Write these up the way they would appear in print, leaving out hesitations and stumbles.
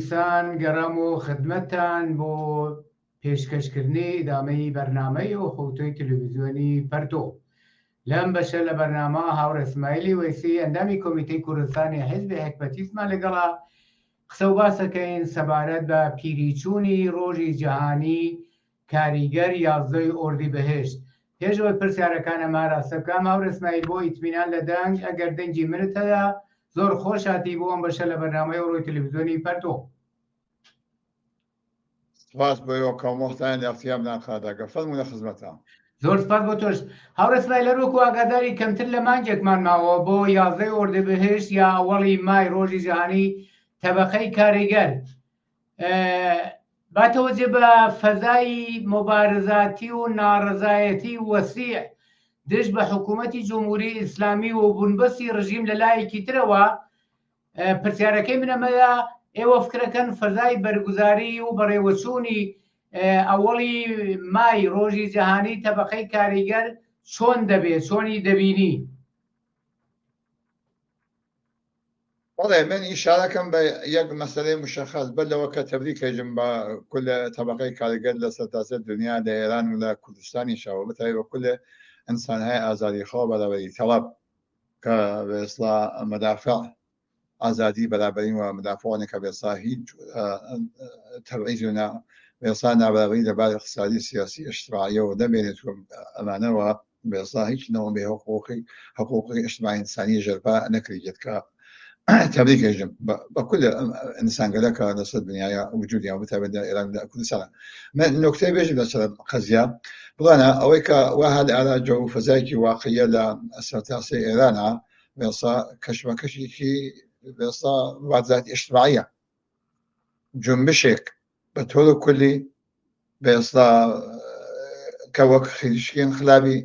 بیسان گەڕام و خدمەتتان بۆ پێشکەشکردنی ئیدامەی بەرنامەی و خەوتوی تەلەڤیزیۆنی پەرتۆ. لەم بەشە لە بەرنامە هاوڕێ ئیسماعیلی وەیسی ئەندامی کۆمیتەی کوردستانی حیزبی حکمەتیسمان لەگەڵا قسە و باسەکەین سەبارەت بە پیریچوونی ڕۆژی جەهانی کاریگەر 11 ئۆردیبەهێشت. پێشەوەی پرسیارەکانەمان ڕاستە بکەم هاوڕێ ئیسماعیل بۆ ئیتمینان لە دەنگ ئەگەر دەنگی منت هەیە زۆر خۆش هاتی بۆ ئەم بەشە لە بەرنامەی ڕۆی تەلەڤیزیۆنی پەرتۆ. سپاس بۆ ئێوە کۆمەڵتان یافتیام ناخادەگە فەرموونە خزمەتان. زۆر سپاس بۆ تۆش. هاوڕێ ئیسماعیل لەروەکو ئاگاداری کەمتر لە مانگێکمان ماوە بۆ 11 ئۆردیبەهێشت یا ئەوەڵی مای ڕۆژی جەهانی تەبەقەی کاریگەر. باتەوەجێ بە فەزای مۆبارزاتی و ناڕەزایەتی وەسیع دژ بە حکوومەتی جمهوری ئیسلامی و بوونبەستی ڕژیم لە لایەکی ترەوە پرسیارەکەی منەمەدا ئێوە فکرەکەن فەزای بەرگوزاری و بەڕێوەچوونی ئەوەڵی مای ڕۆژی جەهانی تەبەقەی کاریگەر چۆن دەبێت، چۆنی دەبینی؟ بەڵێ من ئیشارەکەم بە یەک مەسەلەی مشەخص بەر لەوە کە تەبریکەژم بە کل تەبەقەی کاریگەر لە سەرتاسەر دنیا لە ئێران و لە کوردستانیشەوە بەتای بە کل ئینسانهای ئازادیخوا بەراوەری تەڵەب کە بێسڵا مەدافع ئازادی بەرابەری و مدافعانێک کە بێسا هیچ تەبعیض و بێسا نابەراوەری لەبارەی اقتصادی سیاسی ئیجتیماعیەوە دەمێنێت و ئەمانەوە بێسا هیچ نەوە بێ حقوقی ئیجتیماعی ئینسانی ژەرپا نەکرێت کە تبریکەژم بە کل ئینسانگەلەکە لەسەر دنیاە وجودیان بتابێت لە ئێران لە کوردستانە. من نکتەی بێژم لەسەر قەزیە بڵانە ئەوەی کە وا هەل ئاراجە و فەزایکی واقعیە لە سەرتاسەی ئێرانە بێسا کەشمەکەشێکی بێسا وازاتی ئیجتیماعیە جنبشێک بە تۆڵ کولی بێسا کە وەک خێریشکی انقلابی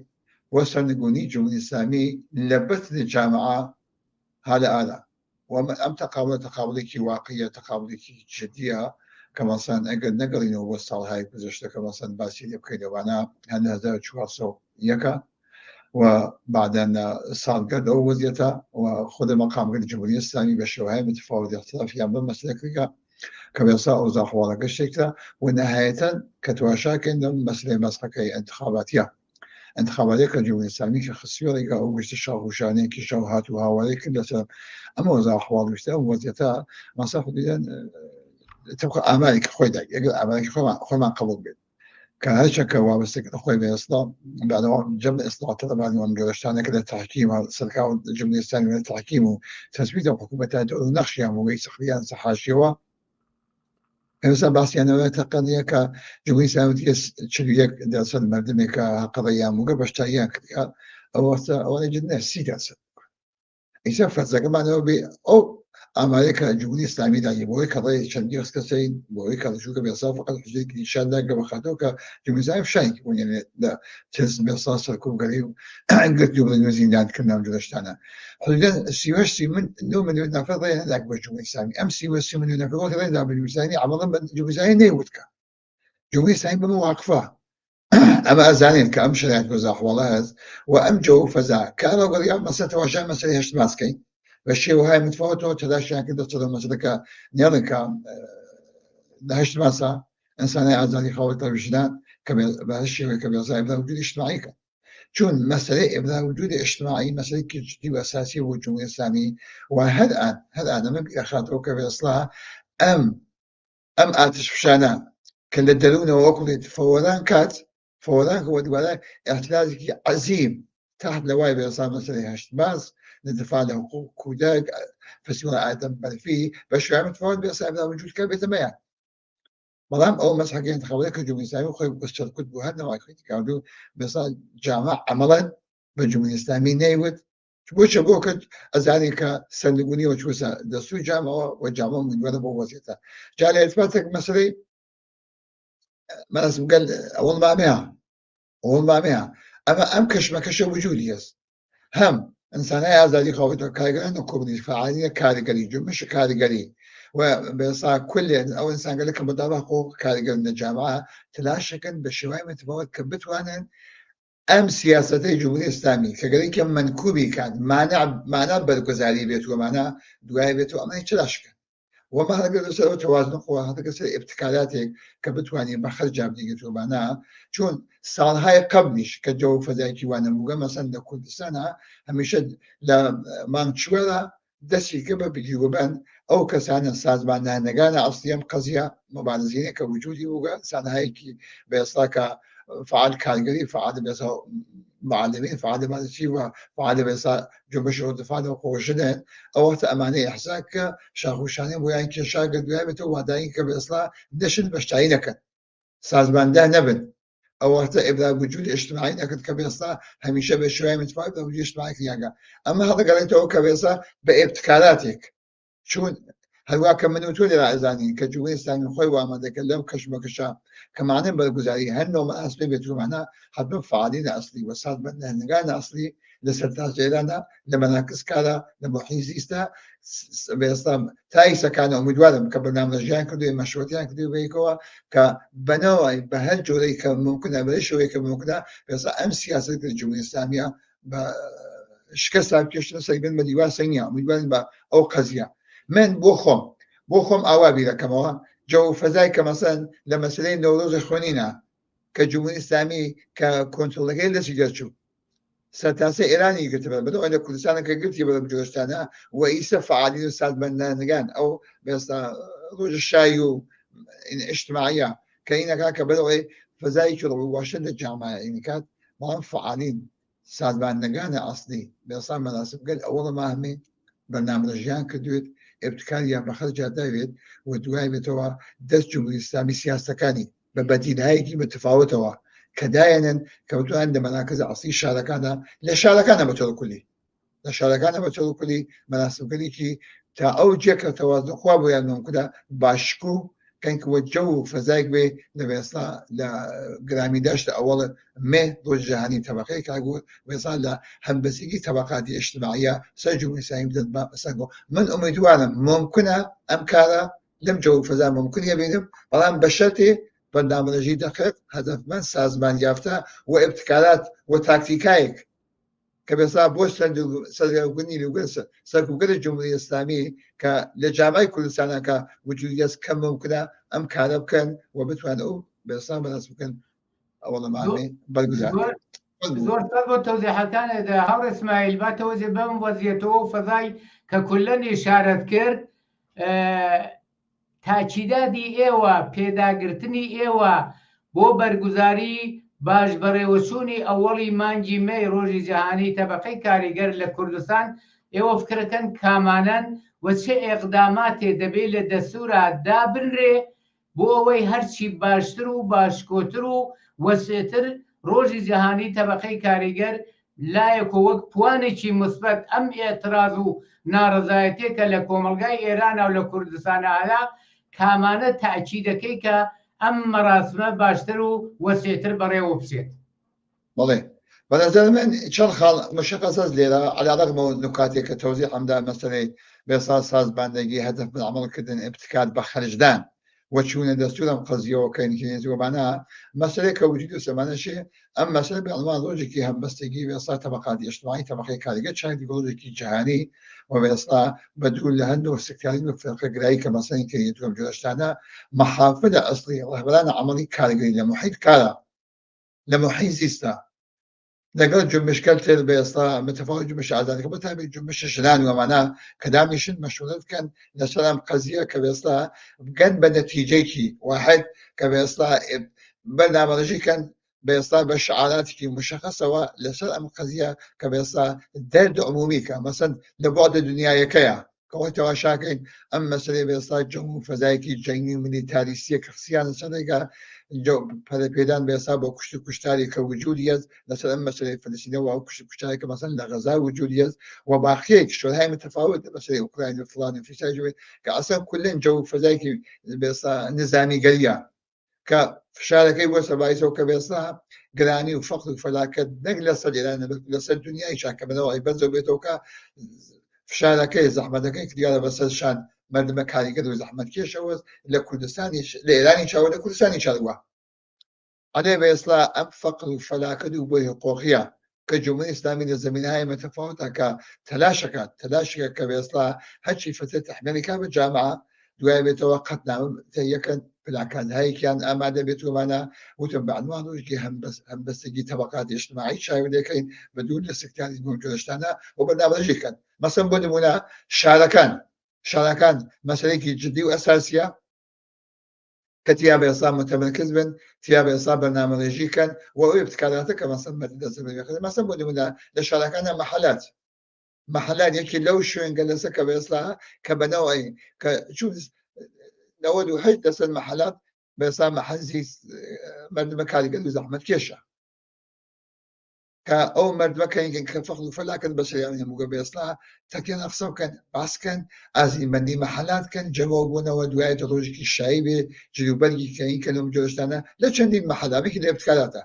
وەسەرنگونی جمهوری ئیسلامی لە بەتن جامعە هەل ئالا وأم تقابلێکی واقعیە تقابلێکی جدیە کە مەسەن ئەگەر نەگەڕینەوە بۆ ساڵهای گوزەشتە کە مەسەن باسی لێ بکەینەوەوانە هەندە 1401 و بعدەن ساڵگەر ئەو وەزیەتە و خود مەقامگەری جمهوری ئیسلامی بە شێوەیە متفاوت اختلافیان بە مەسلەکەیە کە بێسا ئەوزا حواڵەکە شتێکتە و نەهایەتەن کە تواشاکەین لەم مەسلەی مەسحەکەی انتخاباتیە انتخاباتێک کە جمهوری ئیسلامی کە خسیۆڕێکە ئەو گشتی شاوشانەیەکی شەو هات و هاوارەی کرد لەسەر ئەمە وەزا حواڵ وشتە ئەو وەزیەتە مەسا خودیان تبقى ئامارێکی خۆی دای ئەگەر ئامارێکی خۆمان قبول بێت کە هەرچەکە وابستەکە خۆی بە ئێستا بعدەوە جەم ئیسلاحات طلبانی و گەڕشتانێکە لە تحکیم سەرکاو جمهوری ئیسلامی لە تحکیم و تەثبیت حکوومەتە دەور و نەخشیان و سەخریان سەحاشیەوە ئێستا باسییانەوە تەقەنیە کە جمهوری ئیسلامی 41% مردمێکە قەڵەیان وگە بەشتاییان کردیا ئەوە جد نە 30%. ئیسا فەرزەکەمانەوە بێ ئەو ئامارێکە جمهوری ئیسلامی داگی بۆی کەڵی چەندی کەسەین بۆی کەڵشوکە بێسا فقط حجەیەکی نیشاندا گەبەخاتەوە کە جمهوری ئیسلامی فشارێکی بوونێت لە چەند بێسا سەرکوبگەری و گرتی و بڵێن زیندانکردنەوە جلەشتانە حدوداً 38 ملیۆن نەفەر ڕێ نەداک بە جمهوری ئیسلامی ئەم 38 ملیۆن نەفەر ڕێدا بە جمهوری ئیسلامی عەمەڵەن بە جمهوری ئیسلامی نەیوت کە جمهوری ئیسلامی بەمە واقفە ئەمە ئەزانین کە ئەم شرایط وەزا حواڵە هەست و ئەم جۆ فەزا کە ئەڵەوەگەڕیا مەسەلە تەواشای مەسەلەی هەشت باسکەین بە شێوەهای متفاوتەوە تەلاشیان کردە سەر مەسەلەکە نێڵێکە لە هەشت ماسە ئینسانهای ئازادی خاوەن تەویژدان کە بە هەر شێوەیە کە بێزای ئێبرا وجودی ئیجتیماعیکە چون مەسەلەی ئێبرا وجودی ئیجتیماعی مەسەلەیەکی جدی و ئەساسی بۆ جمهوری ئیسلامی و هەر ئان ئەمە بێخاتەوە کە بێسڵا ئەم ئاتشفشانە کە لە دەروونەوە وەکوڵێت فەوەران کەوە دوبارە ئەحتیاجێکی عەزیم تحت لەوای بێسا مەسەلەی هەشت باس للدفاع عن حقوق كوداك فسيولة آدم برفي بشوية متفاوت بأسابنا وجود كابيت مياه مضام أو مسحة كانت خبرك جمهوري إسلامي وخي بسشر كتب وهذا ما يخيط كانوا بس جامع عملا بالجمهوري الإسلامي نيود شبوش بوكت أزاني كسندقوني وشوسا دسو جامعة وجامعة من ولا بوزيتا جال إثباتك مسألة ما اسم قال أول ما مياه أما أم كشمكش وجودي يس هم ئینسانهای ئازادی خاوەنەوە کارگەران کۆمونیست فعالیە کاریگەری جنبش کاریگەری و بێسا کولێن ئەو ئینسانگەلە کە بەداوا حقوق کاریگەرن لە جامعە تلاشەکەن بە شێوای متفاوت کە بتوانن ئەم سیاسەتەی جمهوری ئیسلامی کە گەرەیکە منکوبی کات مانع بەرگوزاری بێت و مانع دوای بێت و ئەمەی تلاشکەن وما هذا قصة توازن قوى هذا قصة ابتكاراتك كبتواني بخرج بديجة توبانا شون صار هاي قبلش كجو فزايكي وانا موجا مثلا لكل سنة هميشه لا مانشولا دسي كبا بجيوبان أو كسانا سازمان نجانا أصليا قضية مبارزين كوجودي موجا سنة هايكي بيصلاك فعال كالجري فعال بيصا معلمين فعال ما تشيوا فعال بيصا جنبش ودفاع وقوشنا أو وقت أماني إحساك شاخوشاني وياين كشاق الدوامة وداين كبيصلا نشن بشتعينك سازمان ده نبن أو وقت إبدا وجود اجتماعي لكن كبيصلا هميشه بشوية متفاعل وجود اجتماعي كيانا أما هذا قالته كبيصلا بابتكاراتك شون هلوا كمنو تولي رائزاني كجوين سان خوي وما ذكلم كشما كشا كمعنى بالجزائي هنو ما أصلي بيتو معنا حتى فعالين أصلي وصاد بدنا نجانا أصلي لسرتاج جيلانا لما ناكس كذا لما حيزيستا بيصام تايسا كانوا مدوارم كبرنامج جان كدو مشروعيان كدو بيكوا كبنوا بهالجو ليك ممكن أبرشوا ليك ممكن بس أم سياسة الجمهورية الإسلامية شكسا كيش نسيبين مديوان سينيا مدوان أو قضية من بوخم أوابي لكما جو فذاك مثلا لما سلين نوروز خونينا كجمهورية الإسلامي ككونترولغي لسيجرشو ستاسي إيراني كتبه بدو أنا كردستان كقلت يبقى بجوستانا وإيسا فعالين أستاذ بنانجان أو بس روج الشايو اجتماعية كأينا كاكا بدو إيه فذاك واشد الجامعة يعني كانت ما فعالين أستاذ بنانجان أصلي بس مناسب قال أول ما همي برنامج جان كدوت ابتكاريا بخرج دايفيد ودواي بتوا دست جمهورية الإسلامي سياسة كاني ببديل هاي متفاوتة كداينا كوتو عند مراكز أصلي شاركانا لشاركانا بطول كلي لشاركانا بطول كلي مناسب كلي كي تا أوجك توازن خوابو يعني كده باشكو كان كوجو فزايق بي لبيصلا لجرامي داشت أول ما ضد جهاني طبقي كاقول بيصلا لهمبسيجي طبقات اجتماعية سجوا مساهم ضد سجوا من أميدوانا ممكنة أمكارا لم جو فزا ممكن يبينهم طالما بشرتي برنامجی دقیق هدفمند سازمان یافته و ابتکارات و تاکتیکایک که بسا بوش سرگرگونی لوگرس سرگرگ جمهوری اسلامی که لجامعه کردستان که وجودیت کم ممکنه ام کار بکن و بتوانه او بسا مناسب کن اول ما برگزار زۆر سەر بۆ تەوزیحەکانێدا هەوڕ ئیسماعیل با تەوزی بەم وەزیەتەوە فەزای کە کولەن ئیشارەت کرد تاکیدادی ئێوە پێداگرتنی ئێوە بۆ بەرگوزاری باش بەڕێوەچوونی ئەوەڵی مانگی مەی ڕۆژی جەهانی تەبەقەی کاریگەر لە کوردستان ئێوە فکرەکەن کامانەن و چه ئێقداماتێ دەبێت لە دەستورە دابنرێ بۆ ئەوەی هەرچی باشتر و باشکۆتر و وەسێتر ڕۆژی جەهانی تەبەقەی کاریگەر لایەک و وەک پوانێکی مثبەت ئەم ئێتراز و ناڕەزایەتێکە لە کۆمەلگای ئێرانە و لە کوردستانە هەیە کامانە تاکیدەکەی کە ئەم مەراسمە باشتر و وەسێتر بەڕێوە بچێت. بەڵێ بەنظر من چەند خاڵ مشخص لێرە على رغم نکاتێک کە تەوزیح ئەمدا مەسەلەی بێسا سازباندەگی هەدف من عملکردن ابتکار بە خەرجدان وچوونە دەستورم قەزیەوە کەینکێنێتوەبانە مەسەلەی کە وجود سەمانەشێ ئەم مەسەلە بەعنوان ڕۆژێکی هەمبەستگی بێسا تەبەقاتی اجتماعی تەبەقەی کاریگەر چاندی ڕۆژێکی جیهانی و بێسا بەدوور لە هەندێک سکتاریزم و فێرقەگرایی کە مەسەلەی کەینێتوەم جۆشتانە محافظە ئەسڵی ڕەهبەرانە عەمەڵی کاریگەری لە محیط کارە لە محیط زیستە لەگەڵ جنبشکە تر بێستا متفاوت جنبش ئازادیەکە بەتابێت جنبش ژنان وەمانە کە دامنیشن مەشورەت بکەن لەسەر ئەم قەزیە کە بێستا بگەن بە نەتیجەیەکی واحد کە بێستا بەرنامەڕێژیکەن بێستا بە شعاراتێکی مشخصەوە لەسەر ئەم قەزیە کە بێستا دەرد عمومی کە مەسەن لە بۆعدە دنیایەکەیە کەەوەی تەماشاکەین ئەم مەسەلەی بێستا جەنگ و فەزایەکی جەنگی و میلیتاریستیە کە قسەیان سەرێگا پەرەپێدان بێسا بۆ کوشت و کوشتاری کە وجودی هەست لەسەر ئەم مەسەلەی فەلەستینەوە و کوشت و کوشتاری کە مەسەن لە غەزا وجودی هەست و باقیەک شۆرهای متفاوت مەسەلەی ئوکراین و فڵان و فیسای جوێت کە ئەسەن کولەن جەو و فەزایەکی بێستا نظامیگەریە کە فشارەکەی بۆ سەبایسەوە کە بێستا گرانی و فەقر و فەلاکەت نەک لەسەر ئێرانە لەسەر دنیای چاکەبنەوە بەرزەوە بێتەوە کە فشارەکەی زەحمەتەکەی کردیارە بەسەرشان مردمە کاریگەر و زەحمەتکێشەوە لە کوردستانی لە ئێرانی چاوە لە کوردستانی چاوە ئەدێ بێستا ئەم فەقر و فەلاکەت و بۆی حقوقیە کە جمهوری ئیسلامی لە زمینهای متفاوتە کە تەلاشەکە کە بێستا هەرچی فترة تحمیلی کا بە جامعە دوای بێتەوە قەتنامە یەکەن پلاکان هەیەکیان ئامادە بێت ومانە وتم بەعنوان ڕۆژێکی هەمبەستگی طبقات اجتماعی چاوی دەکەین بە دوور لە سەکتاری بۆ جۆشتانە و بەنامەژیکەن مەسەن بۆ نمونە شارەکان مەسەلەیەکی جدی و ئەساسیە کە تیا بە ئێستا متمرکز بن تیا بە ئێستا بەرنامەڕێژیکەن و ئەو ابتکاراتە کە مەسەن مەسەن بۆ نمونە لە شارەکانە محلات یەکی لەو شوێنگە لەسە کە بە ئێستا کە بەنەوەی کە چوون 98% محلات بە ئێستا مەحەزی مردمە کاریگەر و زەحمەت کێشە کە ئەو مردمەکەین کە فەقر و فەلاکەن بەسەریان هەموو بە ئێستا تەکیان ئەفسە بکەن باسکەن ئازیمەندی مەحەلاتکەن جەمەوە بوونەوە دوایە ڕۆژێکی شایی بێ جلوبەرگی کەین کە لەم جۆشتانە لە چەندین مەحەلابێکی لە ابتکاراتە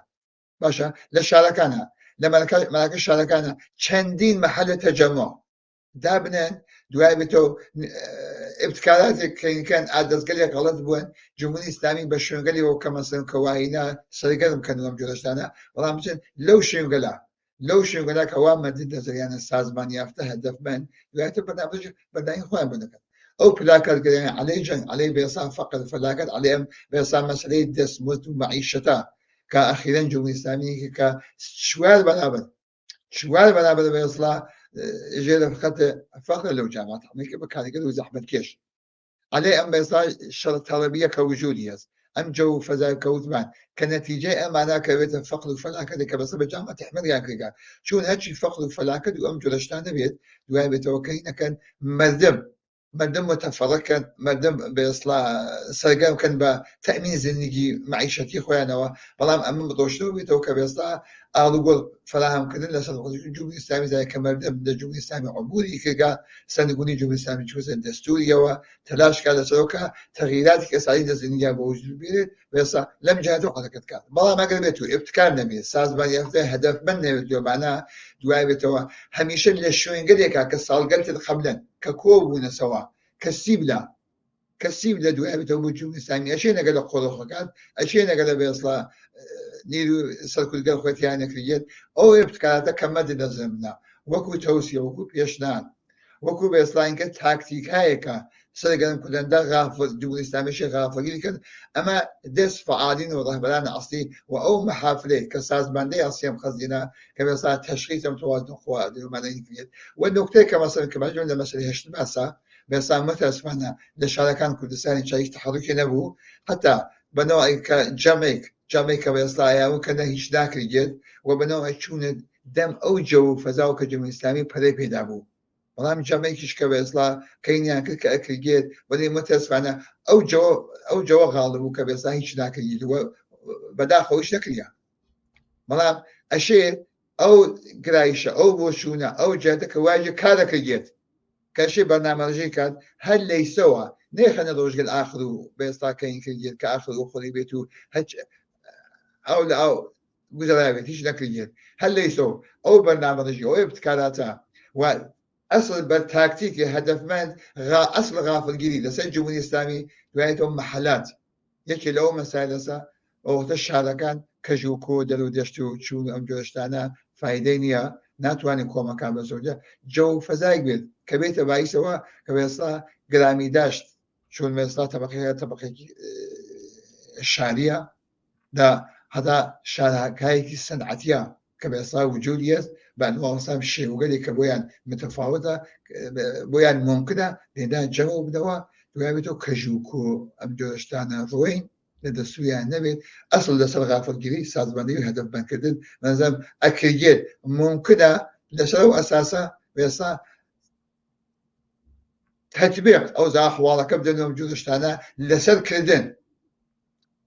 باشە لە شارەکانە لە مەراکز شارەکانە چەندین مەحەلە تەجەمع دابنێن دوای بێتەوە ابتکاراتێک کەینکەن ئادەستگەلێک غەڵەت بوون جمهوری ئیسلامی بە شوێنگەلەوە کە مەسەڵەن کەواهینە سەرگەرم کەن ئەم جۆرەشتانە بەڵام بچن لەو شوێنگەلا کە وا مەدید دەزریانە سازمان یافتە هەدەفمەند دوایەتە بەرداین خۆیان بنەکەن ئەو پلاکارگەریان عەلەی جەنگ عەلەی بێسا فەقر فەلاکەت عەلەی ئەم بێسا مەسەلەی دەستمزد و مەعیشەتە کە ئەخیرەن جمهوری ئیسلامی کە چوار بەرابەر بە ئێستا ژێرە خەت فەقر لەو جامعە تەحمیلکە بە کاریگەر و زەحمەت کێش عەلەی ئەم بێستا شەڕ تەڵەبیە کە وجودی هەست ئەم جە و فەزای کەوتمان کە نەتیجەی ئەمانە کە بێتە فەقر و فەلاکەت کە بەسە بە جامعە تەحمیلیان کردگا چون هەرچی فەقر و فەلاکەت و ئەم جۆرەشتان دەبێت دوای بێتەوە کەینەکەن مردم متفەڕەکەن مردم بە ئێستا سەرگەرمکەن بە تەئمین زندگی معیشەتی خۆیانەوە بەڵام ئەمە بەدۆشتەوە بێتەوە کە بێستا ئاڵوگۆڵ فراهەمکردن لەسەر جمهوری ئیسلامی زای کە مردم لە جمهوری ئیسلامی عبوری کردگا سەرنگونی جمهوری ئیسلامی چووسە دەستوریەوە تەلاشکا لەسەرەوە تەغییراتی کەسایی لە زندگیان بە وجود بێت بێستا لەم جهاتەوە حەرەکەت کات بەڵام ئەگەر بێت و ابتکار نەبێت سازمان یافتە هەدەفمەند نەبێت لێمانە دوای بێتەوە هەمیشە لە شوێنگەلێکا کە ساڵگەلتت قەبلەن کە کۆ بوونەسەوە کەسیب لە دوای بێتەوە بۆ جمهوری ئیسلامی ئەچێنەگە لە قۆڵۆخەکان ئەچێنەگە لە بێسڵا نیر و سەرکولگەل خۆتیان نەکرێت ئەو ابتکاراتە کە مەدە دەزمنا وەکو تەوسیە وەکو پێشنان وەکو بە ئێسڵاینکە تاکتیکایەکە سەرگەرم کردندا جمهوری ئیسلامیشی غافڵگیری کرد ئەمە دەست فعالین و ڕەهبەرانی ئەسڵی و ئەو مەحافلەی کە سازماندەی ئاسیام خەزینە کە بێستا تەشخیص ئەم تەوازن خواردنمانەی کرێت و نوکتەی کە مەسەڵەن کە باجۆن لە مەسەلەی هەشت باسە بێستا متەسفانە لە شارەکان کوردستانی چایش تەحەڕوکی نەبوو حتا بەنەوەی کە جەمەی کە بەێستایاون کە هیچ ناکرێت و بەنەوەی چوونە دەم ئەو جە و فەزا و کە جمهوری ئیسلامی پەرەی پێدا بوو بەڵام جەمەیەکیش کە بەێستا کەینیان کرد کە ئەکرێت وەلی متەسفانە ئەو جەوە غاڵ بوو کە بێستا هیچ ناکرێت بەداخەوەش نەکریا بەڵام ئەشێ ئەو گرایشە ئەو بۆچوونە ئەو جاتە کە واژە کارەکەگێت کەشی بەرنامەڕژەی کات هەر لەیسەوە نێخەنە ڕۆژگەل ئاخر و بێستا کەین کردێت کە ئاخر و خۆی بێت و ئەو لە ئەو گوزەراوێت هیچ نەکردێت هەر لەیسەوە ئەو بەرنامەڕژی ئەو ابتکاراتە و ئەسڵ بە تاکتیکی هەدەفمەند ئەسڵ غافڵگیری لەسەر جمهوری ئیسلامی دوایێتەوە مەحەلات یەکێ لەوە مەسایلەسە ئەوەتە شارەکان کەژ و کۆ دەر و دەشت و چوون ئەم جۆشتانە فایدەی نییە ناتوانین کۆمەکان بە زۆرجە جە و فەزای بێت کە بێتە بایسەوە کە بێستا گرامی داشت چون بێستا تەبەقەیەکی شاریە دا هەتا شارەکایەکی سەنعەتیە کە بێستا وجودی هەست بەنوەسام شێوگەلی کە بۆیان متەفاوتە بۆیان ممکنە لێدا جەمە بدەوە دوای بێتەوە کەژ و کۆ ئەم جۆشتانە ڕۆین لە دەستوریان نەبێت ئەسڵ لەسەر غافڵگیری سازماندەی و هەدەفمەندکردن بەنظرم ئەکرێت ممکنە لەسەر ئەو ئەساسە بێستا تەطبیق ئەو ئەحواڵەکە بدەن ئەم جۆشتانە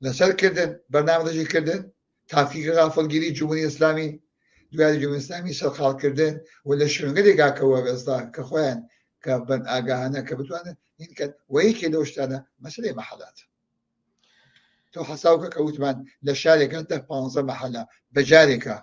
لەسەرکردن بەرنامەڕێژی کردن تاقیقی غافڵگیری جمهوری ئیسلامی دوای جمهوری ئیسلامی سەرخاڵکردن و لە شوێنگەلێکاکەوە بێستا کە خۆیان کە بەن ئاگاهانە کە بتوانن هینکەن وەیەکێ لەو شتانە مەسەلەی مەحەلات تۆ حەساوکە کە وتمان لە شارێکە 15 مەحەلە بەجارێکە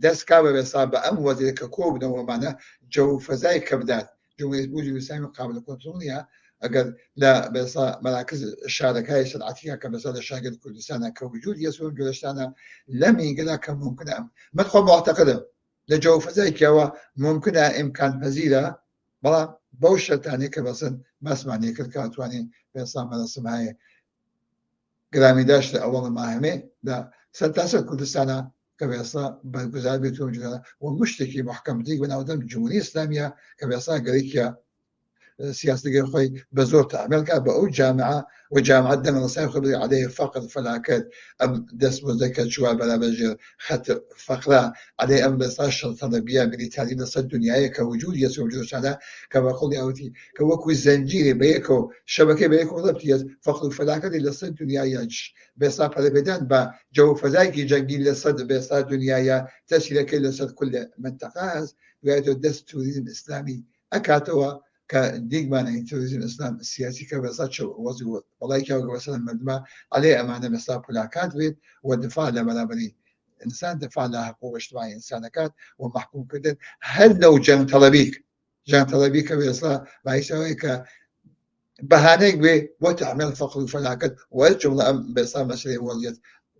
دەستکا بە بێستا بە ئەم وەزیرەکە کۆ بنەوەمانە جە و فەزای کە بدات جمهوری ئیسلامی قابل کۆنتڕۆڵ نیە ئەگەر لە بێستا مەراکز شارەکەی سەنعەتیە کە بەسەر لە شاگرد کوردستانە کە وجودی هەست و جۆشتانە لە میگەلا کە ممکنە من خۆم معتەقدم لە جە و فەزایکیەوە ممکنە ئیمکان پەزیرە بەڵام بەو شەرتانەی کە بەسن باسمانێ کرد کاتوانێ پێسا مەرەسمایە گرامیداش لە ئەوڵ ماهمێ لە سەرتاسەر کوردستانە کە بێسا بەرگوزار بێتەوە جوانە و مشتێکی محکەمتی بەناودەم جمهوری ئیسلامیە کە بێسا گەرەیکە سیاستەکەی خۆی بە زۆر تعامل کات بە ئەو جامعە و جامعە دەمەڵسای خۆی عليه فقر فلاکت ئەم دەستمزدەکە چوار بەرابەر خەت فەقرا عليه ئەم بەسا شەڵتەڵەبیە میلیتاری لەسەر دنیاە کە وجودیە وجودشانە کە بە قوڵی ئەوتی کە وەکوی زەنجیری بەیەکەوە شەبەکەی بەیەکەوە ڕەبتیە فەقر و فلاکەتی لەسەر دنیاە بێسا پەرەبێدان بە جەو فەزایکی جەنگی لەسەر بێسا دنیاە تەسیرەکەی لەسەر کل منتەقە هەست دوایێتەوە دەست توریزم ئیسلامی ئەکاتەوە کە دیگمانە توریزم ئیسلام سیاسی کە بەسا وەزی وڵایکە وەسەر مردمە علێ ئەمانە بەسا پولاکات بێت و دفاع لە بەرابەری ئینسان دفاع لە حقوق اجتماعی ئینسانەکات و محکومکردن هەر لەو جەنگ تەڵەبی کە بێسا باعثەوەی کە بەهانەیەک بێ بۆ تعمیل فەقر و فەلاکەت وەجملە ئەم بێسا مەسەلەی وەڵیەت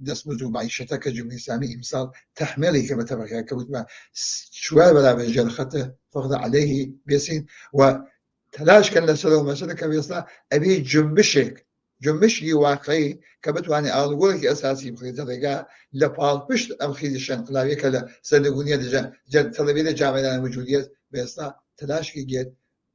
دەستمزد و معیشەتە کە جمهوری ئیسلامی ئیمساڵ تەحمیلی کە بە تەبەقەیە کەوتمە چوار بەرابەر ژێر خەتە فەقر عەلەیهی بێسین و تلاشکەن لەسەرەوە مەسەلە کە بێستا ئەبێ جنبشی واقعی کە بتوانێت ئاڵوگۆڕێکی ئەساسی بخرێتە ڕێگا لە پاڵپشت ئەم خیزی شەنقلاویەکە لە سەردەگونیە تەڵەبی لە جامعەدان وجودیەت بێستا تلاشکی گێت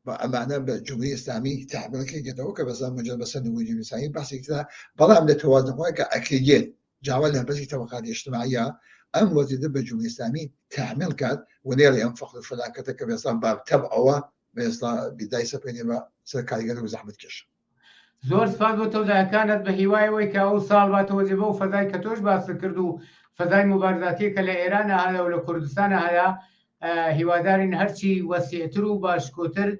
بە ئەمانە بە جمهوری ئیسلامی تحمیلەکەی گێتەوە کە بەزان مەجەل بەسەر نموونی ئیسلامی باسی کرا بەڵام لە تەوازنەوەی کە ئەکرێت جاوا لە بەرزی تەبەقاتی اجتماعیە ئەم وەزیدە بە جمهوری ئیسلامی تحمیل کات و نێڵی ئەم فەقر و فەلاکەتە کە بێستا باب تەبعەوە بێستا بیدای سەپێنێ بە سەر کاریگەر و زەحمەتکێش. زۆر سپاس بۆ تەوزایەکانت بە هیوایەوەی کە ئەو ساڵ باتەوە جێبە و فەزای کە تۆش باس کرد و فەزای مبارزاتی کە لە ئێرانە هەیە و لە کوردستانە هەیە هیوادارین هەرچی وەسیعتر و باشکۆتر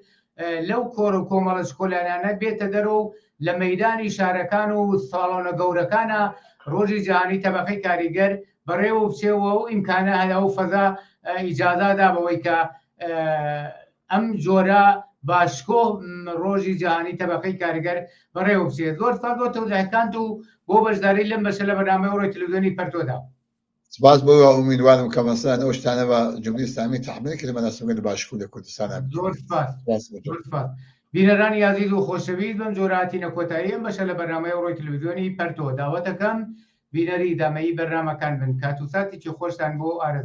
لەو کۆڕ و کۆمەڵە شکۆلانانە بێتە دەرەوە لە مەیدانی شارەکان و ساڵۆنە گەورەکانە ڕۆژی جیهانی تەبەقەی کاریگەر بەڕێوە بچێەوە و ئیمکانە هەیە و فەزا ئیجازادا بەوەی کە ئەم جۆرە باشکۆ ڕۆژی جیهانی تەبەقەی کاریگەر بەڕێوە بچێت. زۆر سپاس بۆ تەوزایەکانت و بۆ بەشداری لەم بەشە لە بەرنامەی ڕۆی تەلەڤیزیۆنی پەرتۆدا. سپاس بۆ ئومیدوارم کە مەسەلەن ئەو شتانە بە جمهوری ئیسلامی تحمیل کرد بەناسبەت لە باشکوور لە کوردستانە. زۆر سپاس. بینەرانی عەزیز و خۆشەویست بەم جۆرە هاتینە کۆتایی ئەم بەشە لە بەرنامەی ڕۆی تەلەڤیزیۆنی پەرتۆ. داوەتەکەم بینەری دامەیی بەرنامەکان بن کات و ساتێکی خۆشتان بۆ ئارەزوو.